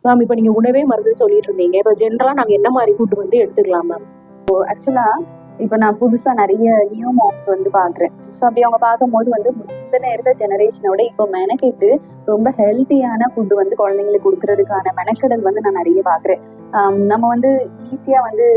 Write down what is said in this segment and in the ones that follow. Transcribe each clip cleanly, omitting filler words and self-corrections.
Ma'am இப்போ நீங்க உணவே மருந்து சொல்லிட்டு இருந்தீங்க. இப்போ ஜென்ரலா நாங்க என்ன மாதிரி ஃபுட் வந்து எடுத்துக்கலாம் மேம்? ஆக்சுவலா இப்போ நான் புதுசா நிறைய நியூ மாம்ஸ் வந்து பாக்குறேன். ஸோ அப்படி அவங்க பார்க்கும்போது வந்து முந்தின இருக்க ஜெனரேஷனோட இப்போ மெனக்கெட்டு ரொம்ப ஹெல்த்தியான ஃபுட் வந்து குழந்தைங்களுக்கு கொடுக்கறதுக்கான மெனக்கெடல் வந்து நான் நிறைய பாக்குறேன். நம்ம வந்து ஈஸியா வந்து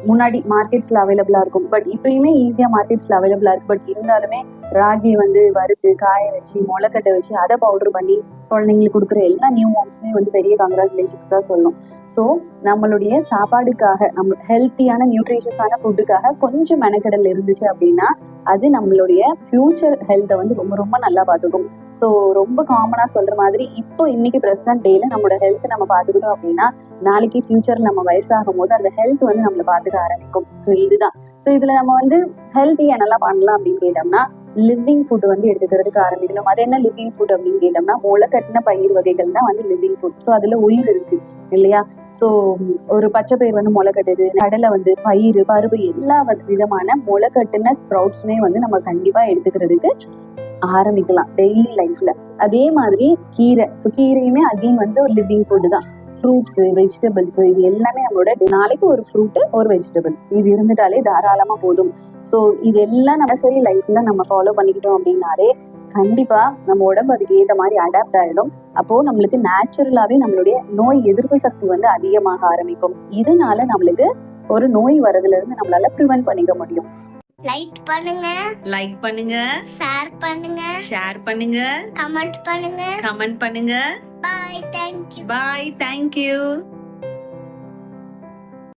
முன்னாடி மார்க்கெட்ஸ்ல அவைலபிளா இருக்கும், பட் இப்பயுமே ஈஸியா மார்க்கெட்ஸ்ல அவைலபிளா இருக்கு. பட் இருந்தாலுமே ராகி வந்து வறுத்து காய வச்சு முளைக்கட்டை வச்சு அதை பவுடர் பண்ணி குழந்தைங்களுக்கு கொடுக்குற எல்லா நியூ மாம்ஸுமே வந்து பெரிய கங்க்ராச்சுலேஷன்ஸ் தான் சொல்லணும். ஸோ நம்மளுடைய சாப்பாடுக்காக, நம்ம ஹெல்த்தியான நியூட்ரிஷியஸான ஃபுட்டுக்காக கொஞ்சம் மெனக்கெடல் இருந்துச்சு அப்படின்னா அது நம்மளுடைய ஃபியூச்சர் ஹெல்த்தை வந்து ரொம்ப ரொம்ப நல்லா பார்த்துக்கும். ஸோ ரொம்ப காமனாக சொல்ற மாதிரி இப்போ இன்னைக்கு ப்ரெசன்ட் டேல நம்மளோட ஹெல்த் நம்ம பார்த்துக்கிட்டோம் அப்படின்னா நாளைக்கு ஃபியூச்சர்ல நம்ம வயசாகும் போது அந்த ஹெல்த் வந்து நம்மளை பார்த்துக்க ஆரம்பிக்கும். ஸோ இதுதான். ஸோ இதுல நம்ம வந்து ஹெல்த்தியா நல்லா பண்ணலாம் அப்படின்னு கேட்டோம்னா லிவிங் ஃபுட் வந்து எடுத்துக்கிறதுக்கு ஆரம்பிக்கணும். அது என்ன லிவிங் ஃபுட் அப்படின்னு கேட்டோம்னா முளைக்கட்டின பயிர் வகைகள் தான் வந்து லிவிங் ஃபுட். ஸோ அதுல உயிர் இருக்கு இல்லையா? ஸோ ஒரு பச்சை பயிர் வந்து முளைக்கட்டுது, கடலை வந்து பயிர் பருப்பு எல்லா விதமான முளைக்கட்டின ஸ்ப்ரவுட்ஸுமே வந்து நம்ம கண்டிப்பா எடுத்துக்கிறதுக்கு ஆரம்பிக்கலாம் டெய்லி லைஃப்ல. அதே மாதிரி கீரை, ஸோ கீரையுமே அகைன் வந்து ஒரு லிவிங் ஃபுட் தான். ஃப்ரூட்ஸ், வெஜிடபிள்ஸ், இது எல்லாமே நம்மளோட நாளைக்கு ஒரு ஃப்ரூட் ஒரு வெஜிடபிள் இது இருந்துட்டாலே தாராளமா போதும். ஸோ இது எல்லாம் நம்ம சரி லைஃப்ல நம்ம ஃபாலோ பண்ணிக்கிட்டோம் அப்படின்னாலே கண்டிப்பா நம்ம உடம்பு அதுக்கு ஏற்ற மாதிரி அடாப்ட் ஆயிடும். அப்போ நம்மளுக்கு நேச்சுரலாவே நம்மளுடைய நோய் எதிர்ப்பு சக்தி வந்து அதிகமாக ஆரம்பிக்கும். இதனால நம்மளுக்கு ஒரு நோய் வரதுல இருந்து நம்மளால ப்ரிவென்ட் பண்ணிக்க முடியும். லைக் பண்ணுங்க, ஷேர் பண்ணுங்க, கமெண்ட் பண்ணுங்க. Bye, thank you.